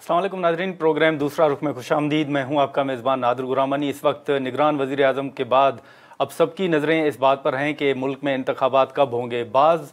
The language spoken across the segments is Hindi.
अस्सलाम वालेकुम नाज़रीन, प्रोग्राम दूसरा रुख में खुशामदीद। मैं हूं आपका मेज़बान नादिर गुरामनी। इस वक्त निगरान वज़ीर आज़म के बाद अब सबकी नज़रें इस बात पर हैं कि मुल्क में इंतखाबात कब होंगे। बाज़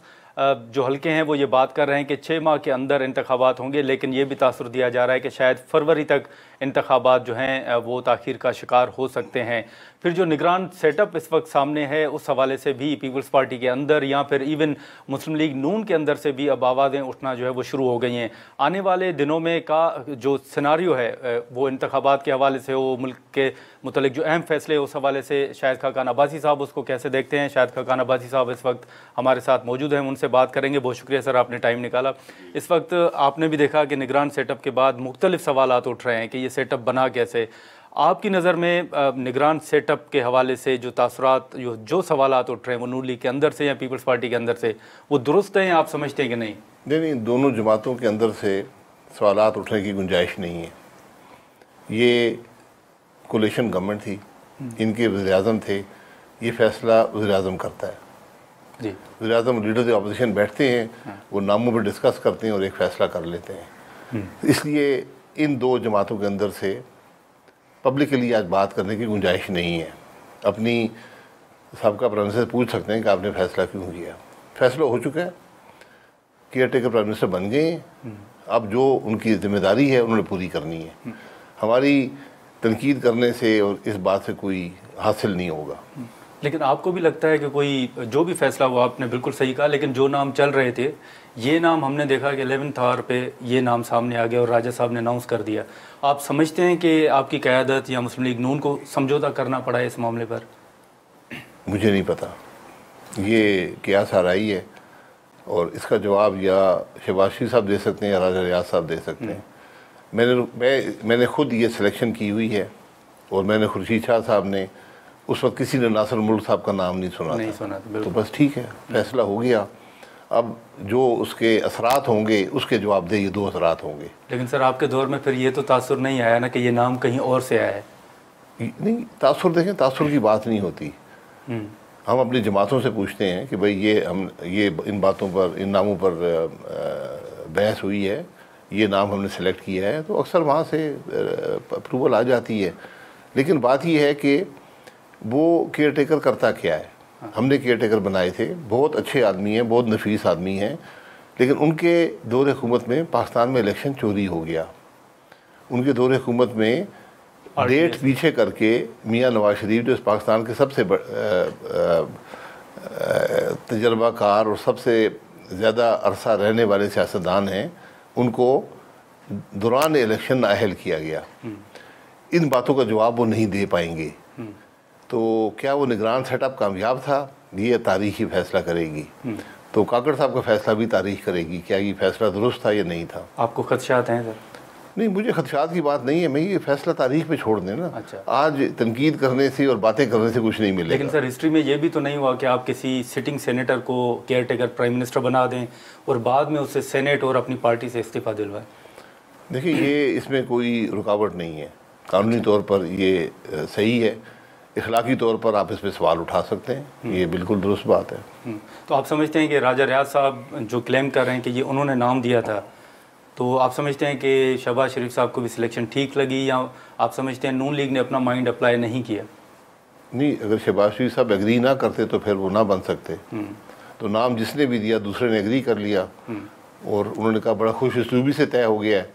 जो हल्के हैं वो ये बात कर रहे हैं कि 6 माह के अंदर इंतखाबात होंगे, लेकिन ये भी तासुर दिया जा रहा है कि शायद फरवरी तक इंतखाबात जो हैं वो ताख़ीर का शिकार हो सकते हैं। फिर जो निगरान सेटअप इस वक्त सामने है, उस हवाले से भी पीपल्स पार्टी के अंदर या फिर इवन मुस्लिम लीग नून के अंदर से भी अब आवाज़ें उठना जो है वो शुरू हो गई हैं। आने वाले दिनों में का जो सिनारियो है वो इंतखाबात के हवाले से हो, मुल्क के मुतल्लिक जो अहम फैसले उस हवाले से शाहिद खाकान अब्बासी साहब उसको कैसे देखते हैं। शाहिद खाकान अब्बासी साहब इस वक्त हमारे साथ मौजूद हैं, उनसे बात करेंगे। बहुत शुक्रिया सर, आपने टाइम निकाला। इस वक्त आपने भी देखा कि निगरान सेटअप के बाद मुख्तलिफ सवालात उठ रहे हैं कि ये सेटअप बना कैसे। आपकी नज़र में निगरान सेटअप के हवाले से जो तासुरात जो सवालात उठ रहे हैं वो नून लीग के अंदर से या पीपल्स पार्टी के अंदर से, वो दुरुस्त हैं, आप समझते हैं कि नहीं? नहीं, दोनों जमातों के अंदर से सवालात उठने की गुंजाइश नहीं है। ये कोलिशन गवर्नमेंट थी, इनके वज़ीर-ए-आज़म थे, ये फैसला वज़ीर-ए-आज़म करता है जी। वज़ीर-ए-आज़म लीडर अपोजिशन बैठते हैं, वो नामों पर डिस्कस करते हैं और एक फ़ैसला कर लेते हैं। इसलिए इन दो जमातों के अंदर से पब्लिकली आज बात करने की गुंजाइश नहीं है। अपनी सबका प्राइम मिनिस्टर से पूछ सकते हैं कि आपने फ़ैसला क्यों किया। फ़ैसला हो चुका है, केयर टेकर प्राइम मिनिस्टर बन गए हैं। अब जो उनकी जिम्मेदारी है उन्होंने पूरी करनी है। हमारी तनकीद करने से और इस बात से कोई हासिल नहीं होगा। लेकिन आपको भी लगता है कि कोई जो भी फैसला हुआ, आपने बिल्कुल सही कहा, लेकिन जो नाम चल रहे थे, ये नाम हमने देखा कि 11th आवर पे ये नाम सामने आ गया और राजा साहब ने अनाउंस कर दिया। आप समझते हैं कि आपकी क़यादत या मुस्लिम लीग नून को समझौता करना पड़ा है इस मामले पर? मुझे नहीं पता ये क्या साराई है, और इसका जवाब या शहबाज शरीफ साहब दे सकते हैं या राजा रियाज साहब दे सकते हैं। मैंने खुद ये सिलेक्शन की हुई है, और मैंने खुर्शीद शाह साहब ने, उस वक्त किसी ने नासिर मुल्क साहब का नाम नहीं सुना था। तो बस ठीक है, फैसला हो गया। अब जो उसके असरात होंगे उसके जवाबदेह ये दो असरात होंगे। लेकिन सर आपके दौर में फिर ये तो तासुर नहीं आया ना कि ये नाम कहीं और से आया है? नहीं, तासुर देखें, तासुर की बात नहीं होती। हम अपनी जमातों से पूछते हैं कि भाई ये इन बातों पर, इन नामों पर बहस हुई है, ये नाम हमने सेलेक्ट किया है, तो अक्सर वहाँ से अप्रूवल आ जाती है। लेकिन बात ये है कि वो केयर टेकर करता क्या है। हमने केयर टेकर बनाए थे, बहुत अच्छे आदमी हैं, बहुत नफीस आदमी हैं, लेकिन उनके दौर हुकूमत में पाकिस्तान में इलेक्शन चोरी हो गया। उनके दौर हुकूमत में डेट पीछे करके मियाँ नवाज शरीफ, जो पाकिस्तान के सबसे तजर्बाकार और सबसे ज़्यादा अरसा रहने वाले सियासतदान हैं, उनको दौरान इलेक्शन नाअहल किया गया। इन बातों का जवाब वो नहीं दे पाएंगे। तो क्या वो निगरान सेटअप कामयाब था, ये तारीख ही फैसला करेगी। तो काकड़ साहब का फैसला भी तारीख करेगी, क्या ये फैसला दुरुस्त था या नहीं था। आपको खदशात हैं सर? नहीं, मुझे खदशात की बात नहीं है, मैं ये फैसला तारीख पे छोड़ दें ना। अच्छा। आज तनकीद करने से और बातें करने से कुछ नहीं मिलेगा। लेकिन सर हिस्ट्री में ये भी तो नहीं हुआ कि आप किसी सिटिंग सेनेटर को केयर टेकर प्राइम मिनिस्टर बना दें और बाद में उससे सेनेट और अपनी पार्टी से इस्तीफ़ा दिलवाएं। देखिए, ये इसमें कोई रुकावट नहीं है, कानूनी तौर पर ये सही है। इखलाकी तौर पर आप इस पर सवाल उठा सकते हैं, ये बिल्कुल दुरुस्त बात है। तो आप समझते हैं कि राजा रियाज साहब जो क्लेम कर रहे हैं कि ये उन्होंने नाम दिया था, तो आप समझते हैं कि शहबाज शरीफ साहब को भी सिलेक्शन ठीक लगी, या आप समझते हैं नून लीग ने अपना माइंड अप्लाई नहीं किया? नहीं, अगर शहबाज शरीफ साहब एग्री ना करते तो फिर वो ना बन सकते। तो नाम जिसने भी दिया दूसरे ने एग्री कर लिया, और उन्होंने कहा बड़ा खुश उसलूबी से तय हो गया है,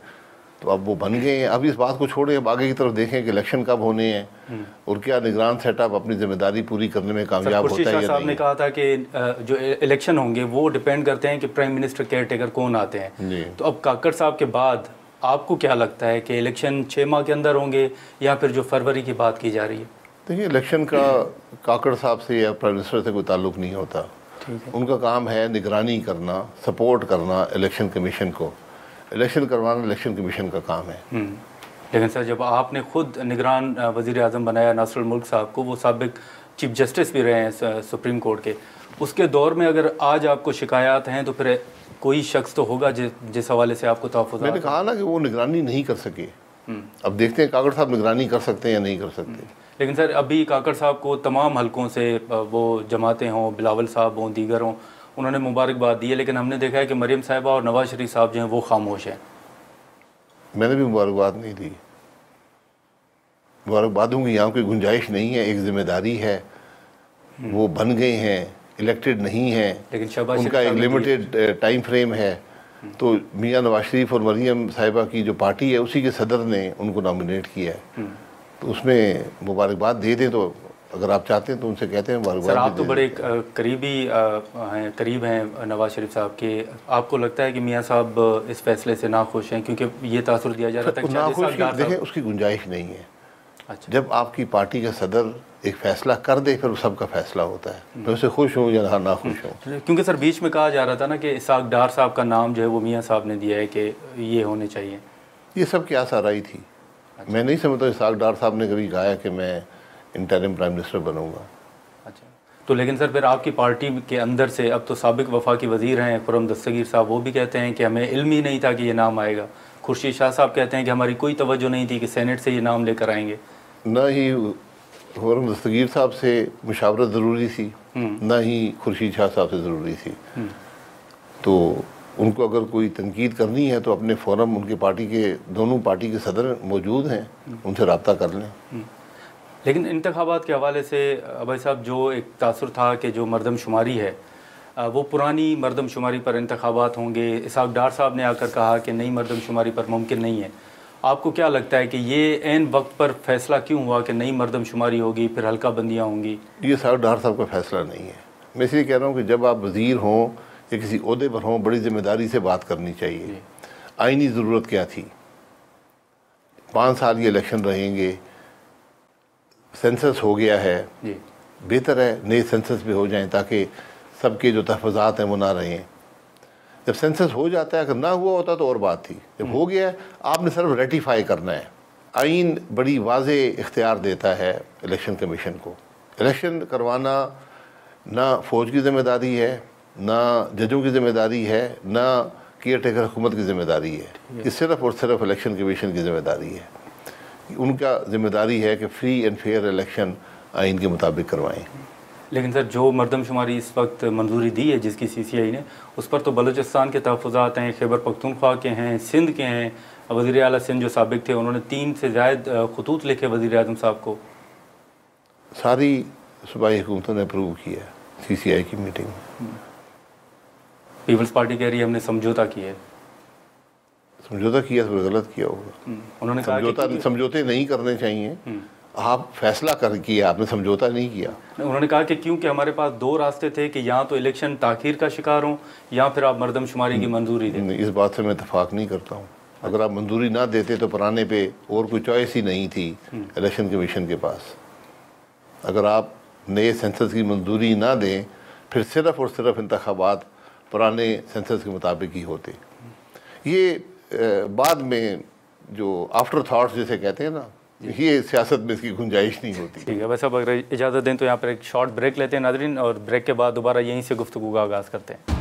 तो अब वो बन गए हैं। अब इस बात को छोड़ें, अब आगे की तरफ देखें कि इलेक्शन कब होने हैं और क्या निगरान सेटअप अपनी जिम्मेदारी पूरी करने में कामयाब होता है या नहीं। साहब ने कहा था कि जो इलेक्शन होंगे वो डिपेंड करते हैं कि प्राइम मिनिस्टर केयर टेकर कौन आते हैं। तो अब काकड़ साहब के बाद आपको क्या लगता है कि इलेक्शन 6 माह के अंदर होंगे या फिर जो फरवरी की बात की जा रही है? देखिए, इलेक्शन का काकड़ साहब से या प्राइम मिनिस्टर से कोई ताल्लुक नहीं होता। उनका काम है निगरानी करना, सपोर्ट करना इलेक्शन कमीशन को। इलेक्शन करवाना इलेक्शन कमीशन का काम है। लेकिन सर जब आपने खुद निगरान वज़ीर आज़म बनाया नासिर मुल्क साहब को, वो साबिक चीफ जस्टिस भी रहे हैं सुप्रीम कोर्ट के, उसके दौर में अगर आज आपको शिकायत हैं तो फिर कोई शख्स तो होगा जिस हवाले से आपको तहफ़्फ़ुज़। मैंने कहा ना कि वो निगरानी नहीं कर सके। अब देखते हैं काकड़ साहब निगरानी कर सकते हैं या नहीं कर सकते। लेकिन सर अभी काकड़ साहब को तमाम हलकों से, वो जमातें हों, बिलावल साहब हों, दीगर हों, उन्होंने मुबारकबाद दी है, लेकिन हमने देखा है कि मरीम साहिबा और नवाज शरीफ साहब जो हैं वो खामोश हैं। मैंने भी मुबारकबाद नहीं दी। मुबारकबाद दूँगी, यहाँ कोई गुंजाइश नहीं है। एक जिम्मेदारी है, वो बन गए हैं, इलेक्टेड नहीं हैं, लेकिन उनका एक लिमिटेड टाइम फ्रेम है। तो मियाँ नवाज शरीफ और मरियम साहिबा की जो पार्टी है उसी के सदर ने उनको नॉमिनेट किया है, तो उसमें मुबारकबाद दे दें। तो अगर आप चाहते हैं तो उनसे कहते हैं मुबारकबाद। सर, आप तो बड़े करीब हैं नवाज शरीफ साहब के। आपको लगता है कि मियाँ साहब इस फैसले से नाखुश हैं? क्योंकि ये तासुर दिया जा रहा था कि नाखुश, देखें उसकी गुंजाइश नहीं है। अच्छा। जब आपकी पार्टी का सदर एक फैसला कर दे फिर सबका फैसला होता है। मैं उससे खुश हूँ या ना खुश हूँ। क्योंकि सर बीच में कहा जा रहा था ना कि इसाक डार साहब का नाम जो है वो मियाँ साहब ने दिया है कि ये होने चाहिए। ये सब क्या साराई थी। अच्छा। मैं नहीं समझता इसाक डार साहब ने कभी कहा कि मैं इंटरिम प्राइम मिनिस्टर बनूंगा। अच्छा, तो लेकिन सर फिर आपकी पार्टी के अंदर से अब तो साबिक वफाकी वजीर हैं खुर्रम दस्तगीर साहब, वो भी कहते हैं कि हमें इल्म ही नहीं था कि ये नाम आएगा। खुर्शीद शाह साहब कहते हैं कि हमारी कोई तवज्जो नहीं थी कि सेनेट से ये नाम लेकर आएंगे। ना ही खुर्रम दस्तगीर साहब से मुशावरत ज़रूरी थी, ना ही खुर्शीद शाह साहब से ज़रूरी थी। तो उनको अगर कोई तनकीद करनी है तो अपने फोरम, उनके पार्टी के दोनों पार्टी के सदर मौजूद हैं, उनसे रब्ता कर लें। लेकिन इंतखाबात के हवाले से भाई साहब जो एक तासुर था कि जो मरदमशुमारी है वो पुरानी मरदमशुमारी पर इंतखाबात होंगे। इसाक डार साहब ने आकर कहा कि नई मरदमशुमारी पर मुमकिन नहीं है। आपको क्या लगता है कि ये ऐन वक्त पर फैसला क्यों हुआ कि नई मरदमशुमारी होगी, फिर हल्का बंदियाँ होंगी? ये इसाक डार साहब का फैसला नहीं है। मैं इसलिए कह रहा हूँ कि जब आप वज़ीर हों या किसी ओहदे पर हों, बड़ी जिम्मेदारी से बात करनी चाहिए। आईनी ज़रूरत क्या थी? 5 साल ये इलेक्शन रहेंगे, सेंसस हो गया है, बेहतर है नए सेंसस भी हो जाएं ताकि सबके जो तहफ़्फ़ुज़ात हैं वो ना रहें। जब सेंसस हो जाता है, अगर ना हुआ होता तो और बात थी। जब हो गया है, आपने सिर्फ रेटिफाई करना है। आइन बड़ी वाज़े इख्तियार देता है इलेक्शन कमीशन को। इलेक्शन करवाना ना फ़ौज की ज़िम्मेदारी है, ना जजों की ज़िम्मेदारी है, ना केयर टेकर हुकूमत की ज़िम्मेदारी है। ये सिर्फ़ और सिर्फ इलेक्शन कमीशन की ज़िम्मेदारी है। उनका ज़िम्मेदारी है कि फ्री एंड फेयर इलेक्शन आइन के मुताबिक करवाएं। लेकिन सर जो मरदमशुमारी इस वक्त मंजूरी दी है जिसकी CCI ने, उस पर तो बलूचिस्तान के तहफ़्फ़ुज़ात हैं, खैबर पख्तूनख्वा के हैं, सिंध के हैं। वज़ीर आला सिंध जो साबिक थे उन्होंने 3 से ज़ायद खतूत लिखे वज़ीर आज़म साहब को। सारी सूबाई हुकूमतों ने अप्रूव किया CCI की मीटिंग में। पीपल्स पार्टी कह रही है हमने समझौता किया है। समझौता किया तो गलत किया होगा। उन्होंने कहा समझौते नहीं करने चाहिए। आप फैसला कर किया, आपने समझौता नहीं किया। उन्होंने कहा कि क्योंकि हमारे पास 2 रास्ते थे कि यहाँ तो इलेक्शन ताख़ीर का शिकार हों या फिर आप मरदमशुमारी की मंजूरी दें। इस बात से मैं इत्तेफाक नहीं करता हूँ। अगर आप मंजूरी ना देते तो पुराने पे और कोई चॉइस ही नहीं थी इलेक्शन कमीशन के पास। अगर आप नए सेंसस की मंजूरी ना दें फिर सिर्फ़ और सिर्फ इंतखाबात पुराने सेंसस के मुताबिक ही होते। ये बाद में जो आफ्टर थाट्स जिसे कहते हैं ना, ये सियासत में इसकी गुंजाइश नहीं होती। ठीक है, वैसे अब अगर इजाज़त दें तो यहाँ पर एक शॉर्ट ब्रेक लेते हैं नाज़रीन, और ब्रेक के बाद दोबारा यहीं से गुफ्तगू का आगाज़ करते हैं।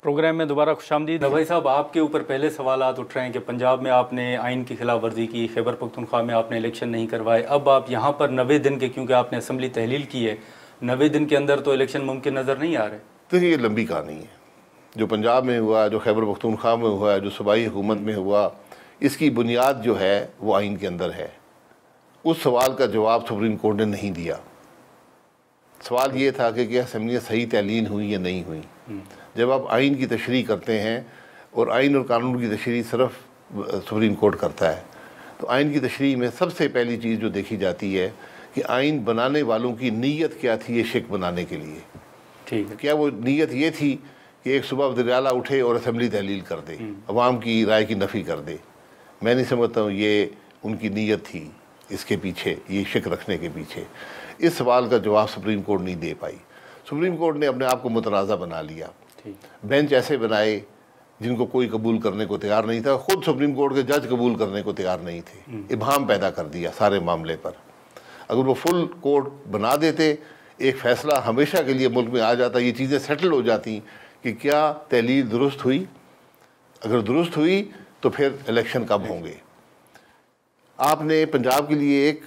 प्रोग्राम में दोबारा खुशामदीद। भाई साहब, आपके ऊपर पहले सवालात उठ रहे हैं कि पंजाब में आपने आइन की खिलाफ वर्जी की, खैबर पख्तूनख्वा में आपने इलेक्शन नहीं करवाए, अब आप यहाँ पर 90 दिन के, क्योंकि आपने असम्बली तहलील की है, 90 दिन के अंदर तो इलेक्शन मुमकिन नज़र नहीं आ रहे। तो ये लंबी कहानी है। जो पंजाब में हुआ, जो खैबर पख्तूनख्वा में हुआ, जो सूबाई हुकूमत में हुआ, इसकी बुनियाद जो है वो आइन के अंदर है। उस सवाल का जवाब सुप्रीम कोर्ट ने नहीं दिया। सवाल ये था कि क्या असम्बलियाँ सही तहलील हुई या नहीं हुई। जब आप आइन की तशरीह करते हैं, और आइन और कानून की तशरीह सिर्फ सुप्रीम कोर्ट करता है, तो आइन की तशरीह में सबसे पहली चीज़ जो देखी जाती है कि आइन बनाने वालों की नीयत क्या थी ये शिक बनाने के लिए। ठीक है, क्या वो नीयत ये थी कि एक सुबह वज़ीर आला उठे और असम्बली तहलील कर दे, अवाम की राय की नफ़ी कर दे? मैं नहीं समझता हूँ ये उनकी नीयत थी इसके पीछे, ये शिक रखने के पीछे। इस सवाल का जवाब सुप्रीम कोर्ट नहीं दे पाई। सुप्रीम कोर्ट ने अपने आप को मुतनाज़ा बना लिया। बेंच ऐसे बनाए जिनको कोई कबूल करने को तैयार नहीं था। खुद सुप्रीम कोर्ट के जज कबूल करने को तैयार नहीं थे। इबाहम पैदा कर दिया सारे मामले पर। अगर वो फुल कोर्ट बना देते, एक फ़ैसला हमेशा के लिए मुल्क में आ जाता, ये चीज़ें सेटल हो जाती कि क्या तहलील दुरुस्त हुई। अगर दुरुस्त हुई तो फिर इलेक्शन कब होंगे। आपने पंजाब के लिए एक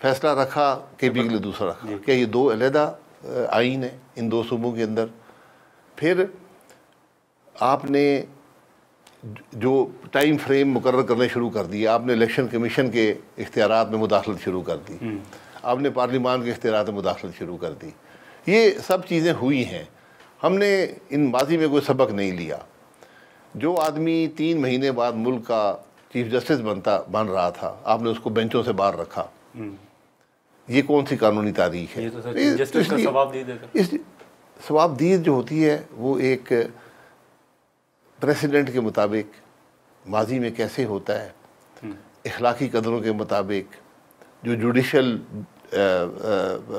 फैसला रखा, KP के लिए दूसरा रखा। क्या ये दो अलहदा आइन है इन दो सूबों के अंदर? फिर आपने जो टाइम फ्रेम मुकर्रर करने शुरू कर दिया, आपने इलेक्शन कमीशन के इख्तियारात में मुदाखलत शुरू कर दी, आपने पार्लिमान के इख्तियारात में मुदाखलत शुरू कर दी। ये सब चीज़ें हुई हैं। हमने इन माजी में कोई सबक नहीं लिया। जो आदमी 3 महीने बाद मुल्क का चीफ जस्टिस बन रहा था, आपने उसको बेंचों से बाहर रखा। ये कौन सी कानूनी तारीख है? सवाबदीद जो होती है वो एक प्रेसिडेंट के मुताबिक माजी में कैसे होता है, इखलाकी कदरों के मुताबिक, जो जुडिशल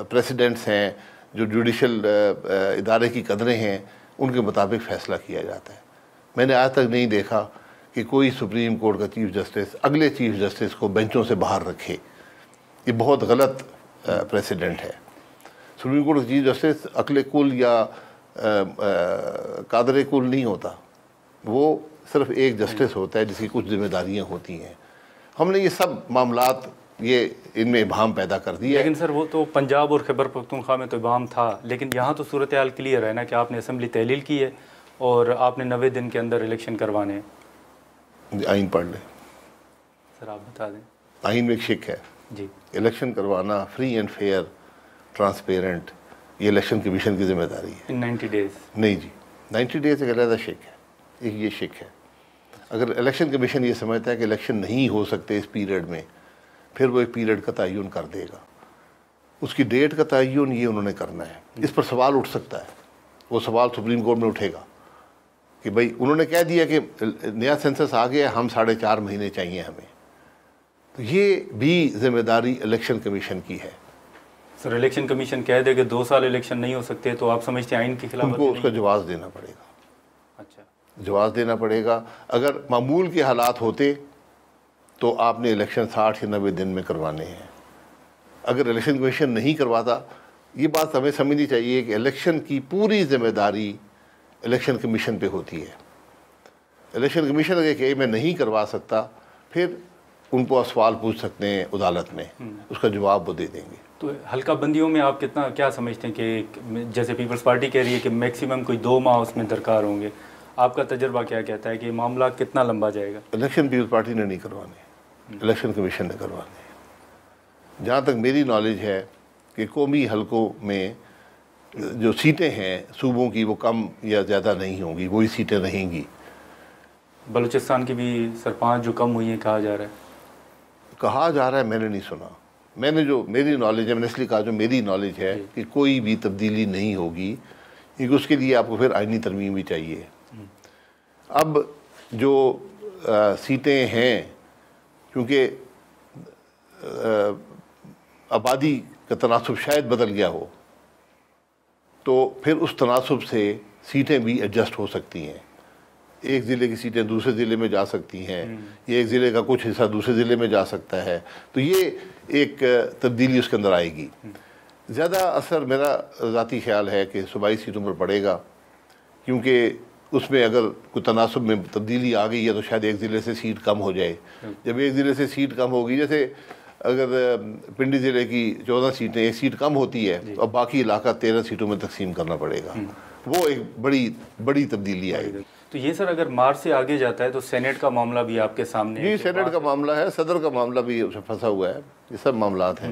प्रेसिडेंट्स हैं, जो जुडिशल इदारे की कदरें हैं, उनके मुताबिक फ़ैसला किया जाता है। मैंने आज तक नहीं देखा कि कोई सुप्रीम कोर्ट का चीफ जस्टिस अगले चीफ जस्टिस को बेंचों से बाहर रखे। ये बहुत गलत प्रेसिडेंट है। सुप्रीम कोर्ट का चीफ जस्टिस अकले कुल या कादरे कुल नहीं होता, वो सिर्फ एक जस्टिस होता है जिसकी कुछ जिम्मेदारियां होती हैं। हमने ये सब मामलात ये इनमें इबाम पैदा कर दिया। लेकिन सर वो तो पंजाब और खैबर पख्तूनख्वा में तो इबाम था, लेकिन यहाँ तो सूरत हाल क्लियर है ना कि आपने असम्बली तहलील की है और आपने 90 दिन के अंदर इलेक्शन करवाने हैं। आइन पढ़ लें सर, आप बता दें। आइन में एक शिक है जी, इलेक्शन करवाना फ्री एंड फेयर ट्रांसपेरेंट, ये इलेक्शन कमीशन की जिम्मेदारी है। इन 90 डेज नहीं जी, 90 डेज एक अलग शिक है, एक ये शिक है। अगर इलेक्शन कमीशन ये समझता है कि इलेक्शन नहीं हो सकते इस पीरियड में, फिर वो एक पीरियड का तयन कर देगा। उसकी डेट का तयन ये उन्होंने करना है। इस पर सवाल उठ सकता है, वो सवाल सुप्रीम कोर्ट में उठेगा कि भाई उन्होंने कह दिया कि नया सेंसस आ गया, हम 4.5 महीने चाहिए हमें। तो ये भी जिम्मेदारी इलेक्शन कमीशन की है। सर, इलेक्शन कमीशन कह दे कि 2 साल इलेक्शन नहीं हो सकते, तो आप समझते हैं आइन के खिलाफ? उनको उसका जवाब देना पड़ेगा। अच्छा, जवाब देना पड़ेगा। अगर मामूल के हालात होते तो आपने इलेक्शन 60 या 90 दिन में करवाने हैं। अगर इलेक्शन कमीशन नहीं करवाता, ये बात हमें समझनी चाहिए कि इलेक्शन की पूरी जिम्मेदारी इलेक्शन कमीशन पे होती है। इलेक्शन कमीशन अगर कहे मैं नहीं करवा सकता, फिर उनको सवाल पूछ सकते हैं अदालत में, उसका जवाब वो दे देंगे। तो हल्का बंदियों में आप कितना क्या समझते हैं कि जैसे पीपल्स पार्टी कह रही है कि मैक्सिमम कोई 2 माह उसमें दरकार होंगे, आपका तजर्बा क्या कहता है कि मामला कितना लंबा जाएगा? इलेक्शन पीपल्स पार्टी ने नहीं करवाने, इलेक्शन कमीशन ने करवाने। जहाँ तक मेरी नॉलेज है कि कौमी हलकों में जो सीटें हैं सूबों की, वो कम या ज़्यादा नहीं होंगी, वही सीटें रहेंगी। बलूचिस्तान की भी सर 5 जो कम हुई हैं कहा जा रहा है। मैंने नहीं सुना। मैंने जो मेरी नॉलेज है, मैंने इसलिए कहा जो मेरी नॉलेज है कि कोई भी तब्दीली नहीं होगी, क्योंकि उसके लिए आपको फिर आइनी तरमीम भी चाहिए। अब जो सीटें हैं, क्योंकि आबादी का तनासुब शायद बदल गया हो, तो फिर उस तनासुब से सीटें भी एडजस्ट हो सकती हैं। एक ज़िले की सीटें दूसरे ज़िले में जा सकती हैं, ये एक ज़िले का कुछ हिस्सा दूसरे ज़िले में जा सकता है। तो ये एक तब्दीली उसके अंदर आएगी। ज़्यादा असर मेरा ज़ाती ख्याल है कि सूबाई सीटों पर पड़ेगा, क्योंकि उसमें अगर कोई तनासुब में तब्दीली आ गई है तो शायद एक ज़िले से सीट कम हो जाए। जब एक ज़िले से सीट कम होगी, जैसे अगर पिंडी ज़िले की 14 सीटें, एक सीट कम होती है तो अब बाकी इलाका 13 सीटों में तकसीम करना पड़ेगा। वो एक बड़ी तब्दीली आएगी। तो ये सर अगर मार्च से आगे जाता है तो सेनेट का मामला भी आपके सामने है? जी, सेनेट का मामला है, सदर का मामला भी उसमें फंसा हुआ है, ये सब मामलात हैं।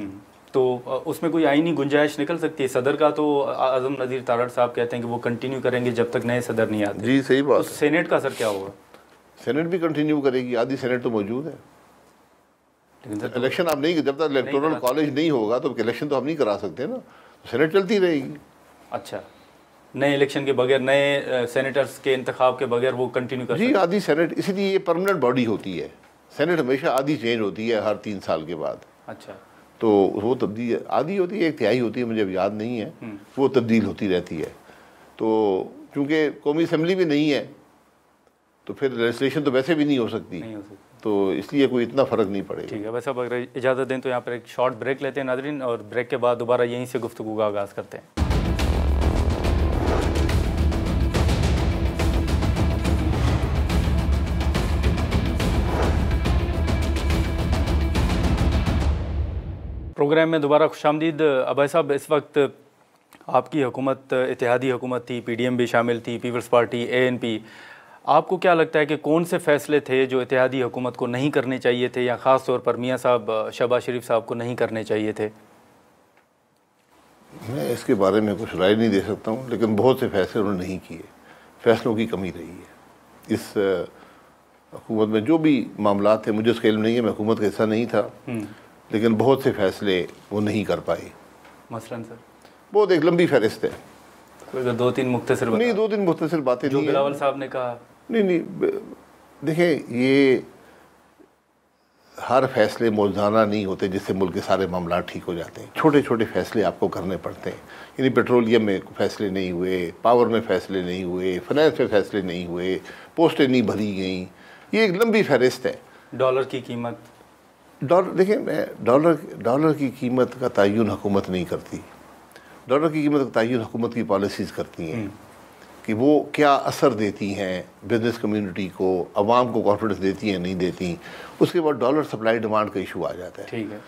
तो उसमें कोई आईनी गुंजाइश निकल सकती है? सदर का तो आज़म नज़ीर तारड़ साहब कहते हैं कि वो कंटिन्यू करेंगे जब तक नए सदर नहीं आते। जी, सही बात। तो सेनेट का सर क्या होगा? सेनेट भी कंटिन्यू करेगी, आधी सेनेट तो मौजूद है। लेकिन इलेक्शन आप नहीं, जब तक इलेक्टोरल कॉलेज नहीं होगा तो इलेक्शन तो आप नहीं करा सकते ना, तो सेनेट चलती रहेगी। अच्छा, नए इलेक्शन के बगैर, नए सेनेटर्स के इंतखाब के बगैर वो कंटिन्यू कर? जी, आधी सेनेट, इसलिए ये परमानेंट बॉडी होती है। सेनेट हमेशा आधी चेंज होती है हर 3 साल के बाद। अच्छा, तो वो तब्दील आधी होती है, एक तिहाई होती है, मुझे अब याद नहीं है, वो तब्दील होती रहती है। तो चूँकि कौमी असम्बली भी नहीं है तो फिर लेजिस्लेशन तो वैसे भी नहीं हो सकती, तो इसलिए कोई इतना फ़र्क नहीं पड़ेगा। ठीक है, वैसे अब अगर इजाज़त दें तो यहाँ पर एक शॉर्ट ब्रेक लेते हैं नाज़रीन, और ब्रेक के बाद दोबारा यहीं से गुफ्तगू का आगाज़ करते हैं। प्रोग्राम में दोबारा खुशामदीद। अभय साहब, इस वक्त आपकी हुकूमत इत्तेहादी हुकूमत थी, PDM भी शामिल थी, पीपल्स पार्टी, ANP। आपको क्या लगता है कि कौन से फ़ैसले थे जो इत्तेहादी हुकूमत को नहीं करने चाहिए थे, या ख़ास तौर पर मियाँ साहब शहबाज शरीफ साहब को नहीं करने चाहिए थे? मैं इसके बारे में कुछ राय नहीं दे सकता हूँ, लेकिन बहुत से फैसले उन्होंने नहीं किए। फैसलों की कमी रही है इस हुकूमत में। जो भी मामला थे, मुझे उसका इल्म नहीं है, मैं हुकूमत का हिस्सा नहीं था, लेकिन बहुत से फैसले वो नहीं कर पाए। मसलन सर, बहुत एक लंबी फहरिस्त है। कोई दो तीन मुख्तसर नहीं, 2-3 मुख्तसर बातें जो बिलावल साहब ने कहा। नहीं, देखें, ये हर फैसले मौजूदाना नहीं होते जिससे मुल्क के सारे मामला ठीक हो जाते हैं। छोटे छोटे फैसले आपको करने पड़ते हैं। यानी पेट्रोलियम में फैसले नहीं हुए, पावर में फैसले नहीं हुए, फाइनेंस में फैसले नहीं हुए, पोस्टें नहीं भरी गई। ये एक लंबी फहरिस्त है। डॉलर की कीमत, देखिए, मैं डॉलर की कीमत का तयन हुकूमत नहीं करती। डॉलर की कीमत का तयन हुकूमत की पॉलिसीज़ करती हैं कि वो क्या असर देती हैं बिजनेस कम्युनिटी को, अवाम को कॉन्फिडेंस देती हैं, नहीं देती। उसके बाद डॉलर सप्लाई डिमांड का इशू आ जाता है। ठीक है।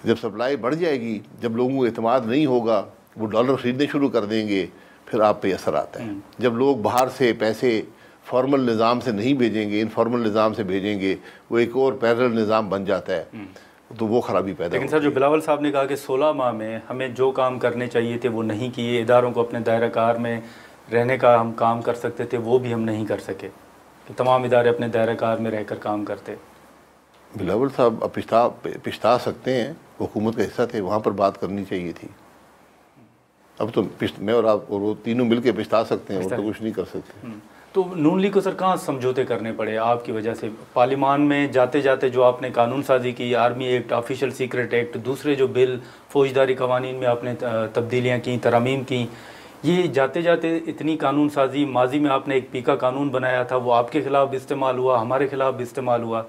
जब सप्लाई बढ़ जाएगी, जब लोगों को एतमाद नहीं होगा, वो डॉलर ख़रीदने शुरू कर देंगे, फिर आप पे असर आता है। जब लोग बाहर से पैसे फॉर्मल निज़ाम से नहीं भेजेंगे, इनफॉर्मल निज़ाम से भेजेंगे, वो एक और पैरेलल निज़ाम बन जाता है, तो वो ख़राबी पैदा। लेकिन सर, जो बिलावल साहब ने कहा कि 16 माह में हमें जो काम करने चाहिए थे वो नहीं किए, इदारों को अपने दायरा कार में रहने का हम काम कर सकते थे, वो भी हम नहीं कर सके, कि तमाम इदारे अपने दायरा कार में रहकर काम करते। बिलावल साहब अब पिछता सकते हैं, हुकूमत का हिस्सा थे, वहाँ पर बात करनी चाहिए थी। अब तो मैं और आप और वो तीनों मिल के पिछता सकते हैं, वो तो कुछ नहीं कर सकते। तो नून लीग को सर कहाँ समझौते करने पड़े आपकी वजह से? पार्लियामान में जाते जाते जो आपने कानून साजी की, army act, official secret act, दूसरे जो बिल, फौजदारी कवानीन में आपने तब्दीलियाँ की, तरमीम की, ये जाते जाते इतनी कानून साजी, माजी में आपने एक पीका कानून बनाया था, वो आपके खिलाफ इस्तेमाल हुआ, हमारे खिलाफ भी इस्तेमाल हुआ।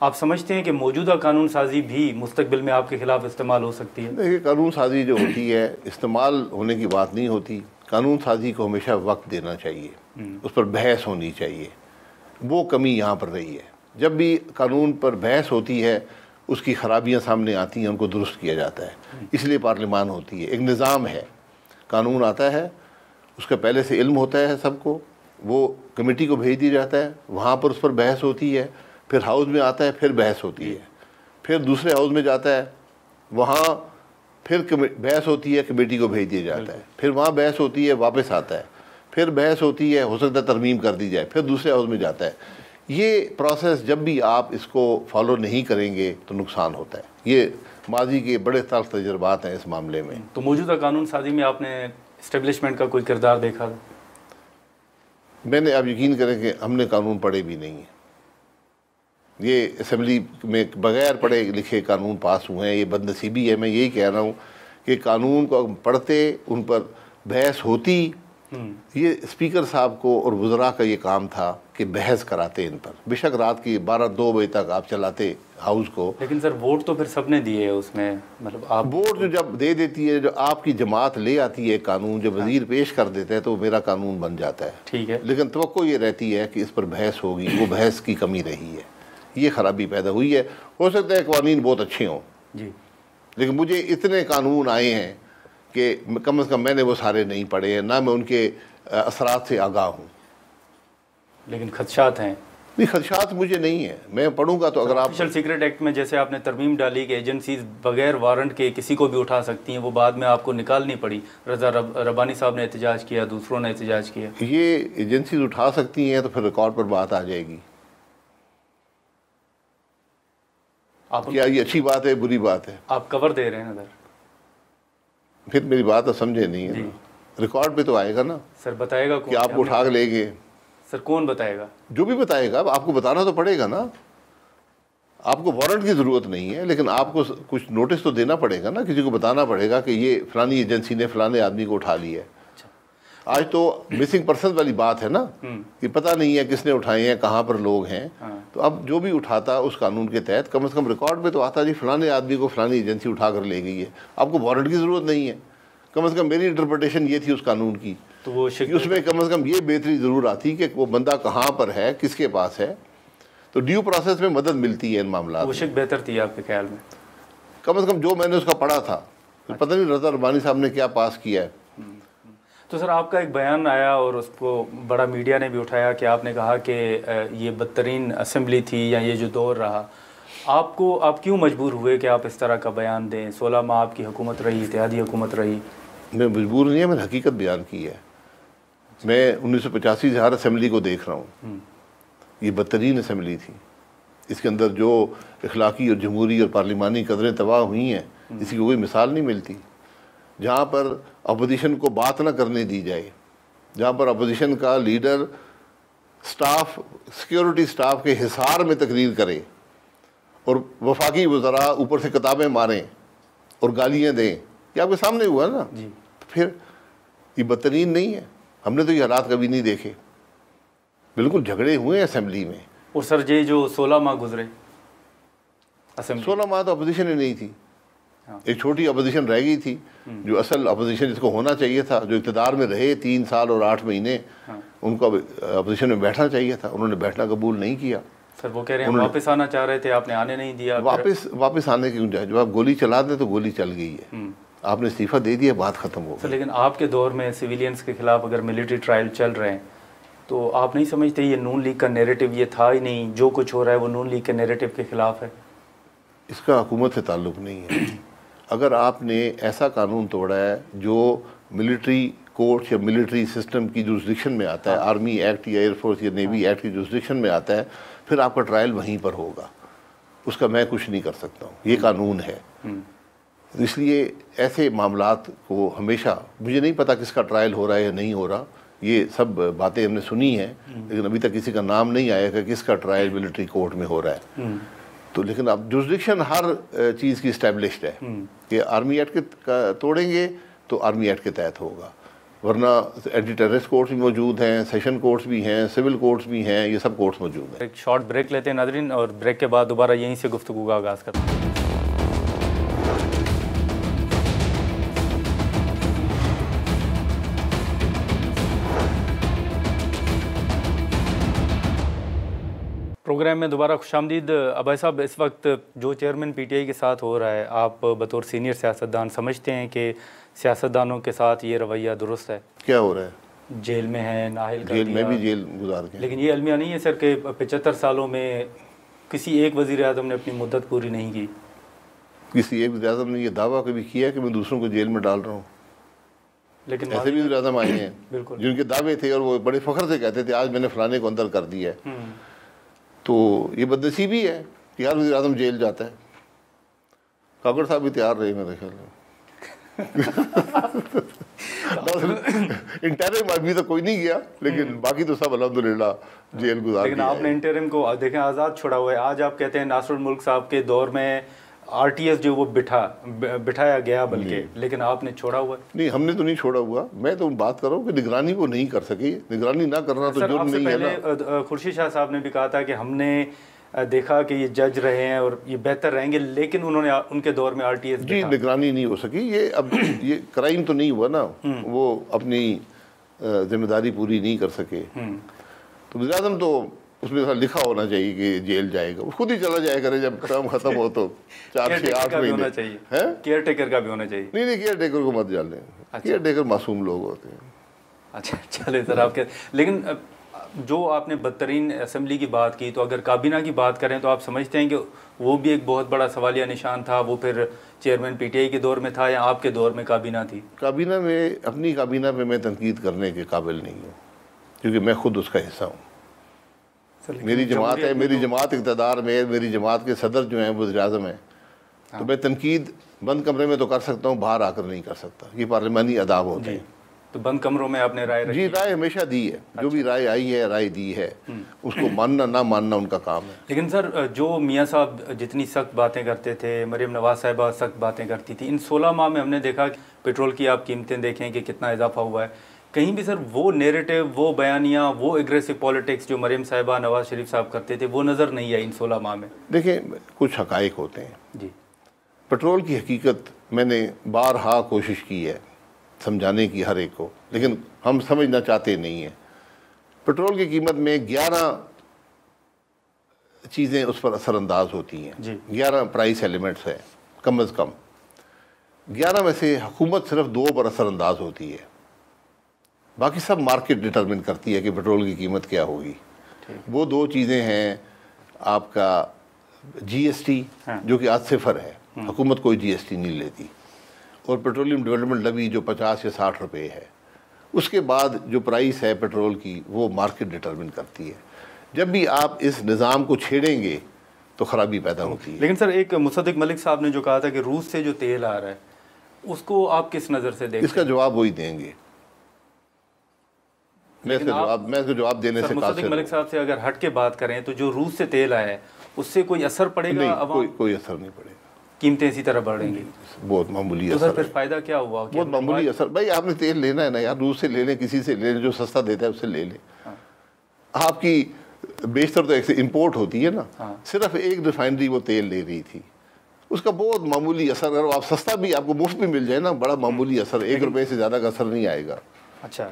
आप समझते हैं कि मौजूदा कानून साजी भी मुस्तकबिल में आपके खिलाफ इस्तेमाल हो सकती है? देखिए, कानून साजी जो होती है, इस्तेमाल होने की बात नहीं होती। कानून साजी को हमेशा वक्त देना चाहिए, उस पर बहस होनी चाहिए। वो कमी यहाँ पर रही है। जब भी कानून पर बहस होती है, उसकी खराबियाँ सामने आती हैं, उनको दुरुस्त किया जाता है। इसलिए पार्लियामान होती है। एक निज़ाम है, कानून आता है, उसका पहले से इल्म होता है सबको, वो कमेटी को भेज दिया जाता है, वहाँ पर उस पर बहस होती है, फिर हाउस में आता है, फिर बहस होती है, फिर दूसरे हाउस में जाता है, वहाँ फिर बहस होती है, कमेटी को भेज दिया जाता है, फिर वहाँ बहस होती है, वापस आता है, फिर बहस होती है, हो सकता है तरमीम कर दी जाए, फिर दूसरे हाउस में जाता है। ये प्रोसेस जब भी आप इसको फॉलो नहीं करेंगे तो नुकसान होता है। ये माजी के बड़े तल्ख तजुर्बात हैं इस मामले में। तो मौजूदा कानून साजी में आपने इस्टेब्लिशमेंट का कोई किरदार देखा? मैंने, आप यकीन करें कि हमने कानून पढ़े भी नहीं है। ये असेंबली में बगैर पढ़े लिखे कानून पास हुए हैं। ये बदनसीबी है। मैं यही कह रहा हूँ कि कानून को पढ़ते, उन पर बहस होती। ये स्पीकर साहब को और वज़रा का ये काम था कि बहस कराते इन पर। बेशक रात की 12-2 बजे तक आप चलाते हाउस को, लेकिन सर वोट तो फिर सबने दिए है उसमें, मतलब आप वोट जो जब दे देती है, जो आपकी जमात ले आती है कानून, जब वजीर पेश कर देते हैं, तो मेरा कानून बन जाता है। ठीक है, लेकिन तवक्को ये रहती है कि इस पर बहस होगी। वो बहस की कमी रही है, ये खराबी पैदा हुई है। हो सकता है कानून बहुत अच्छे हों जी, लेकिन मुझे इतने कानून आए हैं कि कम से कम मैंने वो सारे नहीं पढ़े हैं, ना मैं उनके असरात से आगाह हूँ। लेकिन खदशात हैं? नहीं, खदशात मुझे नहीं है। मैं पढ़ूंगा तो अगर आप ऑफिशियल सीक्रेट एक्ट में जैसे आपने तरमीम डाली कि एजेंसीज बगैर वारंट के किसी को भी उठा सकती हैं, वो बाद में आपको निकालनी पड़ी। रज़ा रब्बानी साहब ने एहतजाज किया, दूसरों ने एहतजाज किया। ये एजेंसीज उठा सकती हैं तो फिर रिकॉर्ड पर बात आ जाएगी। आप क्या ये अच्छी बात है, बुरी बात है? आप कवर दे रहे हैं ना सर? फिर मेरी बात तो समझे नहीं है। रिकॉर्ड पे तो आएगा ना सर। बताएगा कौन कि आपको उठा के ले गए? सर कौन बताएगा? जो भी बताएगा, आपको बताना तो पड़ेगा ना। आपको वारंट की ज़रूरत नहीं है, लेकिन आपको कुछ नोटिस तो देना पड़ेगा ना, किसी को बताना पड़ेगा कि ये फलानी एजेंसी ने फलाने आदमी को उठा लिया है। आज तो मिसिंग पर्सन वाली बात है ना, कि पता नहीं है किसने उठाए हैं, कहाँ पर लोग हैं। तो अब जो भी उठाता उस कानून के तहत कम से कम रिकॉर्ड पे तो आता जी फलाने आदमी को फलानी एजेंसी उठा कर ले गई है। आपको वारंट की ज़रूरत नहीं है। कम से कम मेरी इंटरप्रिटेशन ये थी उस कानून की, तो वो उसमें कम से कम ये बेहतरी ज़रूर आती कि वो बंदा कहाँ पर है, किसके पास है। तो ड्यू प्रोसेस में मदद मिलती है इन मामला। कोशिश बेहतर थी आपके ख्याल में? कम से कम जो मैंने उसका पढ़ा था, पता नहीं रज़ा रब्बानी साहब ने क्या पास किया है। तो सर आपका एक बयान आया और उसको बड़ा मीडिया ने भी उठाया कि आपने कहा कि ये बदतरीन असेंबली थी या ये जो दौर रहा, आप क्यों मजबूर हुए कि आप इस तरह का बयान दें? 16 माह आपकी हुकूमत रही, इत्तेहादी हुकूमत रही। मैं मजबूर नहीं है, मैंने हकीकत बयान की है। मैं 1985 से हर असेंबली को देख रहा हूँ, ये बदतरीन असेंबली थी। इसके अंदर जो इखलाकी और जमहूरी और पार्लिमानी कदरें तबाह हुई हैं, इसकी कोई मिसाल नहीं मिलती। जहाँ पर अपोजिशन को बात ना करने दी जाए, जहाँ पर अपोजिशन का लीडर स्टाफ, सिक्योरिटी स्टाफ के हिसार में तकरीर करे और वफाकी वज़रा ऊपर से किताबें मारें और गालियाँ दें, ये आपके सामने हुआ ना जी। तो फिर ये बदतरीन नहीं है? हमने तो ये हालात कभी नहीं देखे। बिल्कुल झगड़े हुए असेंबली में। और सर ये जो 16 माह गुजरे असेंबली, 16 माह तो अपोजिशन ही नहीं थी। हाँ। एक छोटी अपोजिशन रह गई थी, जो असल अपोजिशन जिसको होना चाहिए था, जो इक़्तिदार में रहे 3 साल और 8 महीने। हाँ। उनको अपोजिशन में बैठना चाहिए था, उन्होंने बैठना कबूल नहीं किया। सर वो कह रहे हैं वापस आना चाह रहे थे, आपने आने नहीं दिया। वापस आने की गुंजाइश, जब आप गोली चला दें तो गोली चल गई है, आपने इस्तीफा दे दिया, बात खत्म हो गई। लेकिन आपके दौर में सिविलियंस के खिलाफ अगर मिलिट्री ट्रायल चल रहे हैं तो आप नहीं समझते ये नून लीग का नैरेटिव ये था ही नहीं, जो कुछ हो रहा है वो नून लीग के नैरेटिव के खिलाफ है? इसका हुकूमत से ताल्लुक़ नहीं है। अगर आपने ऐसा कानून तोड़ा है जो मिलिट्री कोर्ट या मिलिट्री सिस्टम की जुरिस्डिक्शन में आता है, आर्मी एक्ट या एयरफोर्स या नेवी एक्ट की जुरिस्डिक्शन में आता है, फिर आपका ट्रायल वहीं पर होगा। उसका मैं कुछ नहीं कर सकता हूँ, ये कानून है। इसलिए ऐसे मामलात को हमेशा, मुझे नहीं पता किसका ट्रायल हो रहा है या नहीं हो रहा, ये सब बातें हमने सुनी हैं, लेकिन अभी तक किसी का नाम नहीं आया कि किसका ट्रायल मिलिट्री कोर्ट में हो रहा है। तो लेकिन अब जुरिस्डिक्शन हर चीज़ की इस्टेब्लिश्ड है कि आर्मी एक्ट के तोड़ेंगे तो आर्मी एक्ट के तहत होगा, वरना एंटी टेररिस्ट कोर्ट्स भी मौजूद हैं, सेशन कोर्ट्स भी हैं, सिविल कोर्ट्स भी हैं, ये सब कोर्ट्स मौजूद हैं। एक शॉर्ट ब्रेक लेते हैं नाज़रीन, और ब्रेक के बाद दोबारा यहीं से गुफ्तगू का आगाज़ करते हैं। प्रोग्राम में दोबारा खुशामदीद। अबाई साहब, इस वक्त जो चेयरमैन पीटीआई के साथ हो रहा है, आप बतौर सीनियर सियासतदान समझते हैं कि सियासतदानों के साथ ये रवैया दुरुस्त है? क्या हो रहा है? जेल में है, नाहिल जेल में भी जेल गुजार गए, लेकिन ये अलमिया नहीं है सर कि 75 सालों में किसी एक वज़ीर आज़म ने अपनी मुद्दत पूरी नहीं की। किसी एक वज़ीर आज़म ने ये दावा कभी किया कि मैं दूसरों को जेल में डाल रहा हूँ? लेकिन ऐसे भी वज़ीर आज़म आए हैं जिनके दावे थे और वो बड़े फ़ख्र से कहते थे आज मैंने फ़लाने को अंदर कर दिया है। तो ये बदनसीबी है कि यार वज़ीर आज़म जेल जाता है। काकड़ साहब भी तैयार रहे मेरे ख्याल में। इंटरिम अभी तो कोई नहीं गया, लेकिन बाकी तो सब अल्हम्दुलिल्लाह जेल गुजार। लेकिन आपने इंटरिम को देखें आज़ाद छोड़ा हुआ है। आज आप कहते हैं नासरुल मुल्क साहब के दौर में आरटीएस जो वो बिठाया गया, बल्कि लेकिन आपने छोड़ा हुआ? नहीं, हमने तो नहीं छोड़ा हुआ। मैं तो बात कर रहा हूँ कि निगरानी वो नहीं कर सकी। निगरानी ना करना तो जुर्म नहीं है ना। खुर्शीद शाह साहब ने भी कहा था कि हमने देखा कि ये जज रहे हैं और ये बेहतर रहेंगे, लेकिन उन्होंने उनके दौर में आरटीएस जी निगरानी नहीं हो सकी। ये अब ये क्राइम तो नहीं हुआ ना, वो अपनी जिम्मेदारी पूरी नहीं कर सके। तो वज़ीर आज़म तो उसमें लिखा होना चाहिए कि जेल जाएगा, वो खुद ही चला जाया करे जब काम खत्म हो तो 4 से 8 महीने। केयर टेकर का भी होना चाहिए। नहीं, केयर टेकर को मत जान लें। केयर टेकर मासूम लोग होते हैं। अच्छा चले सर, आपके लेकिन जो आपने बदतरीन असेंबली की बात की, तो अगर काबीना की बात करें तो आप समझते हैं कि वो भी एक बहुत बड़ा सवालिया निशान था? वो फिर चेयरमैन पीटीआई के दौर में था या आपके दौर में काबीना थी? काबीना में, अपनी काबीना में मैं तनकीद करने के काबिल नहीं हूँ, क्योंकि मैं खुद उसका हिस्सा हूँ। मेरी जमात है, मेरी जमात इक़्तिदार में, मेरी जमात के सदर जो हैं वो वज़ीर आज़म हैं। तो मैं तनकीद बंद कमरे में तो कर सकता हूँ, बाहर आकर नहीं कर सकता। ये पार्लिमानी अदाब होते हैं। तो बंद कमरों में आपने राय रखी? जी, राय हमेशा दी है। जो भी राय आई है, राय दी है, उसको मानना ना मानना उनका काम है। लेकिन सर, जो मियाँ साहब जितनी सख्त बातें करते थे, मरियम नवाज साहिबा सख्त बातें करती थी, इन 16 माह में हमने देखा कि पेट्रोल की आप कीमतें देखें कि कितना इजाफा हुआ है। कहीं भी सर वो नैरेटिव, वो बयानियाँ, वो एग्रेसिव पॉलिटिक्स जो मरियम साहिबा, नवाज शरीफ साहब करते थे, वो नज़र नहीं आई इन 16 माह में। देखिए, कुछ हकाइक होते हैं जी। पेट्रोल की हकीकत मैंने बारहा कोशिश की है समझाने की हर एक को, लेकिन हम समझना चाहते नहीं हैं। पेट्रोल की कीमत में 11 चीज़ें उस पर असरअंदाज होती हैं। 11 प्राइस एलिमेंट्स हैं। कम अज़ कम 11 में से हुकूमत सिर्फ 2 पर असरअंदाज होती है, बाकी सब मार्केट डिटरमिन करती है कि पेट्रोल की कीमत क्या होगी। वो 2 चीज़ें हैं, आपका GST जो कि आज सिफर है, हुकूमत कोई GST नहीं लेती, और पेट्रोलियम डेवलपमेंट लवी जो 50 या 60 रुपये है। उसके बाद जो प्राइस है पेट्रोल की वो मार्केट डिटरमिन करती है। जब भी आप इस निज़ाम को छेड़ेंगे तो ख़राबी पैदा होती है। लेकिन सर, एक मुसद्दिक मलिक साहब ने जो कहा था कि रूस से जो तेल आ रहा है उसको आप किस नज़र से देखते हैं? इसका जवाब वही देंगे। मैं इसका जवाब देने से मुसद्दिक मलिक साहब से अगर हट के बात करें तो जो रूस से तेल आया है उससे कोई असर पड़ेगा? नहीं, कोई असर नहीं पड़ेगा। कीमतें इसी तरह बढ़ेंगी? बहुत मामूली असर। फिर फायदा क्या हुआ? बहुत मामूली असर। भाई आपने तेल लेना है ना यार, रूस से ले लें, किसी से ले लें, जो सस्ता देता है उससे ले लें। आपकी बेशतर तो एक से इम्पोर्ट होती है ना, सिर्फ एक रिफाइनरी वो तेल ले रही थी, उसका बहुत मामूली असर। अगर आप सस्ता भी आपको मुफ्त भी मिल जाए ना, बड़ा मामूली असर, 1 रुपये से ज़्यादा का असर नहीं आएगा। अच्छा,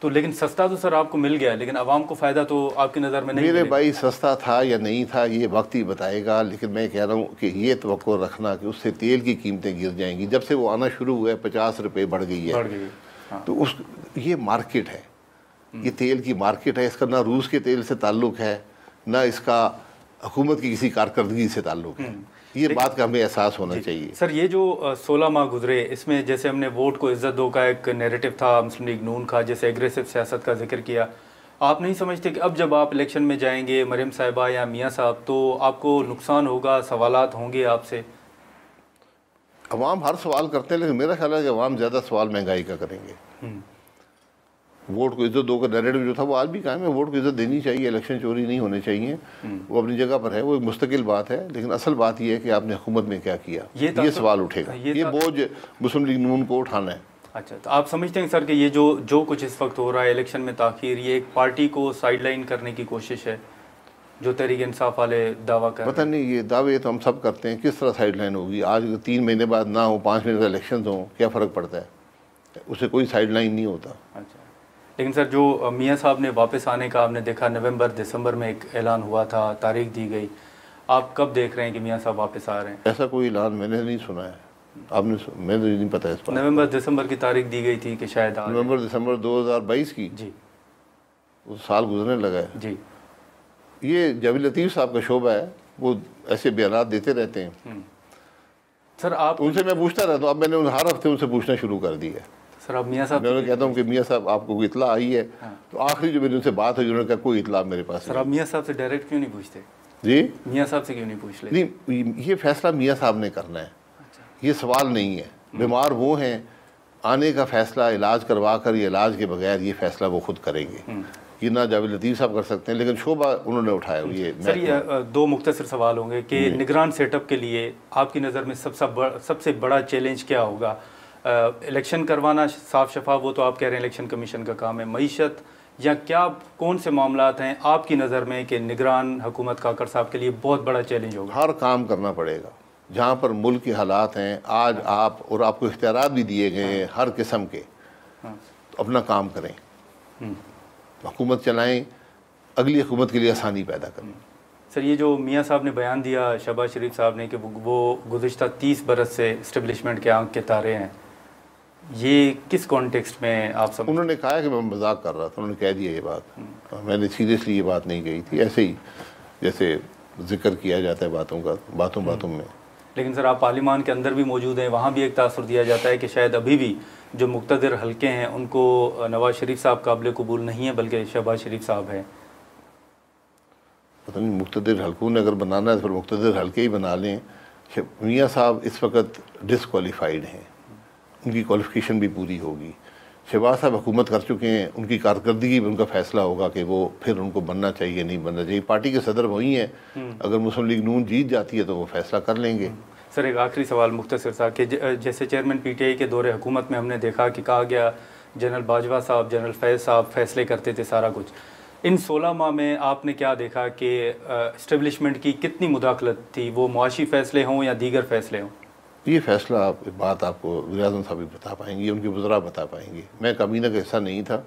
तो लेकिन सस्ता तो सर आपको मिल गया, लेकिन आवाम को फ़ायदा तो आपकी नज़र में नहीं? मेरे भाई सस्ता था या नहीं था ये वक्त ही बताएगा, लेकिन मैं कह रहा हूँ कि ये तवक्को रखना कि उससे तेल की कीमतें गिर जाएंगी। जब से वो आना शुरू हुआ है 50 रुपये बढ़ गई है। तो उस ये मार्केट है, ये तेल की मार्केट है। इसका ना रूस के तेल से ताल्लुक़ है, ना इसका हुकूमत की किसी कारकर्दगी से ताल्लुक़ है। ये बात का हमें एहसास होना चाहिए। सर, ये जो 16 माह गुजरे, इसमें जैसे हमने वोट को इज्जत दो का एक नैरेटिव था मुस्लिम लीग नून का, जैसे एग्रेसिव सियासत का जिक्र किया, आप नहीं समझते कि अब जब आप इलेक्शन में जाएंगे मरियम साहिबा या मियाँ साहब, तो आपको नुकसान होगा, सवालात होंगे आपसे? अवाम हर सवाल करते हैं, लेकिन मेरा ख्याल है कि अवाम ज़्यादा सवाल महंगाई का करेंगे। वोट को इज्जत दो का नैरेटिव जो था वो आज भी कायम है। वोट को इज्जत देनी चाहिए, इलेक्शन चोरी नहीं होने चाहिए, वो अपनी जगह पर है, वो एक मुस्तकिल बात है। लेकिन असल बात ये है कि आपने हुकूमत में क्या किया, ये सवाल उठेगा। ये बोझ मुस्लिम लीग नून को उठाना है। अच्छा, तो आप समझते हैं सर कि ये जो कुछ इस वक्त हो रहा है, इलेक्शन में ताखीर, ये एक पार्टी को साइडलाइन करने की कोशिश है जो तहरीक इंसाफ वाले दावा कर? पता नहीं, ये दावे तो हम सब करते हैं, किस तरह साइडलाइन होगी? आज 3 महीने बाद ना हो, 5 महीने का इलेक्शन हो, क्या फ़र्क पड़ता है? उससे कोई साइडलाइन नहीं होता। अच्छा, लेकिन सर जो मियाँ साहब ने वापस आने का आपने देखा, नवंबर दिसंबर में एक ऐलान हुआ था, तारीख दी गई, आप कब देख रहे हैं कि मियाँ साहब वापस आ रहे हैं? ऐसा कोई ऐलान मैंने नहीं सुना है। आपने? मैंने नहीं पता इस बात। नवंबर दिसंबर की तारीख दी गई थी कि शायद नवंबर दिसंबर 2022 की? जी, वो साल गुजरने लगा है जी। ये जावेद लतीफ़ साहब का शोबा है, वो ऐसे बयान देते रहते हैं। सर आप उनसे मैं पूछता रहता हूँ, अब मैंने हर हफ्ते उनसे पूछना शुरू कर दिया है। सर आप मियाँ साहब, मैं कहता हूँ कि मियाँ साहब आपको कोई इतला आई है? तो आखिरी जो मेरी उनसे बात हुई, उन्होंने कहा कोई इतला मेरे पास। सर आप मियाँ साहब से डायरेक्ट क्यों नहीं पूछते? जी, मियाँ साहब से क्यों नहीं पूछ लेते? नहीं, ये फैसला मियाँ साहब ने करना है। ये सवाल नहीं है। बीमार वो हैं, आने का फैसला इलाज करवा कर या इलाज के बगैर ये फैसला वो खुद करेंगे। ये ना जावेद लतीफ़ साहब कर सकते हैं, लेकिन शोबा उन्होंने उठाया। ये सर, ये 2 मुख्तसर सवाल होंगे कि निगरान सेटअप के लिए आपकी नज़र में सबसे बड़ा चैलेंज क्या होगा? इलेक्शन करवाना साफ शफाफ, वो तो आप कह रहे हैं इलेक्शन कमीशन का काम है, मईशत या क्या कौन से मामलात हैं आपकी नज़र में कि निगरान हुकूमत काकर साहब के लिए बहुत बड़ा चैलेंज होगा? हर काम करना पड़ेगा जहाँ पर मुल्क के हालात हैं आज आप, और आपको इख्तियारात भी दिए गए हैं हर किस्म के, तो अपना काम करें, हुकूमत चलाएं, अगली हुकूमत के लिए आसानी पैदा करें। सर, ये जो मियाँ साहब ने बयान दिया शहबाज शरीफ साहब ने कि वो गुज़िश्ता 30 बरस से इस्टेब्लिशमेंट के आंख के तारे हैं, ये किस कॉन्टेक्स्ट में आप सब? उन्होंने कहा कि मैं मजाक कर रहा था, उन्होंने कह दिया ये बात। मैंने सीरियसली ये बात नहीं कही थी, ऐसे ही जैसे जिक्र किया जाता है बातों का, बातों में। लेकिन सर आप पार्लिमान के अंदर भी मौजूद हैं, वहाँ भी एक तासुर दिया जाता है कि शायद अभी भी जो मुक़्तदिर हल्के हैं उनको नवाज शरीफ साहब काबिल कबूल नहीं है, बल्कि शहबाज शरीफ साहब है। पता नहीं, मुक़्तदिर हल्कों ने अगर बनाना है तो फिर मुक़्तदिर हल्के ही बना लें। मियाँ साहब इस वक्त डिसक्वालीफाइड हैं, उनकी क्वालिफ़िकेशन भी पूरी होगी। शहबाज साहब हुकूमत कर चुके हैं, उनकी कारकर्दगी में उनका फैसला होगा कि वो फिर उनको बनना चाहिए नहीं बनना चाहिए। पार्टी के सदर वही हैं, अगर मुस्लिम लीग नून जीत जाती है तो वो फैसला कर लेंगे। सर, एक आखिरी सवाल मुख्तसर साहब कि जैसे चेयरमैन PTI के दौरे हुकूमत में हमने देखा कि कहा गया जनरल बाजवा साहब, जनरल फैज़ साहब फैसले करते थे सारा कुछ। इन 16 माह में आपने क्या देखा कि इस्टेब्लिशमेंट की कितनी मुदाखलत थी, वो मुआशी फ़ैसले हों या दीगर फ़ैसले हों? ये फैसला बात आपको वज़ीर-ए-आज़म साहब भी बता पाएंगे, उनके वज़रा बता पाएंगे। मैं काबीना का हिस्सा नहीं था,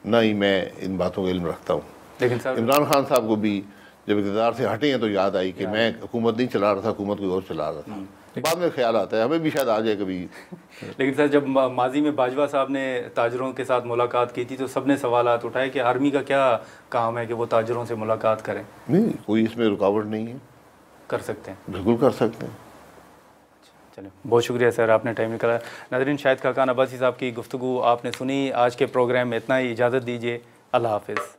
ना ही मैं इन बातों का इल्म रखता हूँ। लेकिन सर इमरान खान साहब को भी जब इक़्तिदार से हटे हैं तो याद आई कि मैं हुकूमत नहीं चला रहा था, हुकूमत कोई और चला रहा था। बाद में ख्याल आता है हमें भी शायद आ जाए कभी। लेकिन सर जब माजी में बाजवा साहब ने ताजरों के साथ मुलाकात की थी तो सबने सवालात उठाए कि आर्मी का क्या काम है कि वो ताजरों से मुलाकात करें। नहीं, कोई इसमें रुकावट नहीं है, कर सकते हैं, बिल्कुल कर सकते हैं। चलिए, बहुत शुक्रिया सर, आपने टाइम निकाला। नाज़रीन, शाहिद खाकान अब्बासी साहब की गुफ्तगू आपने सुनी। आज के प्रोग्राम में इतना ही, इजाज़त दीजिए, अल्लाह हाफिज़।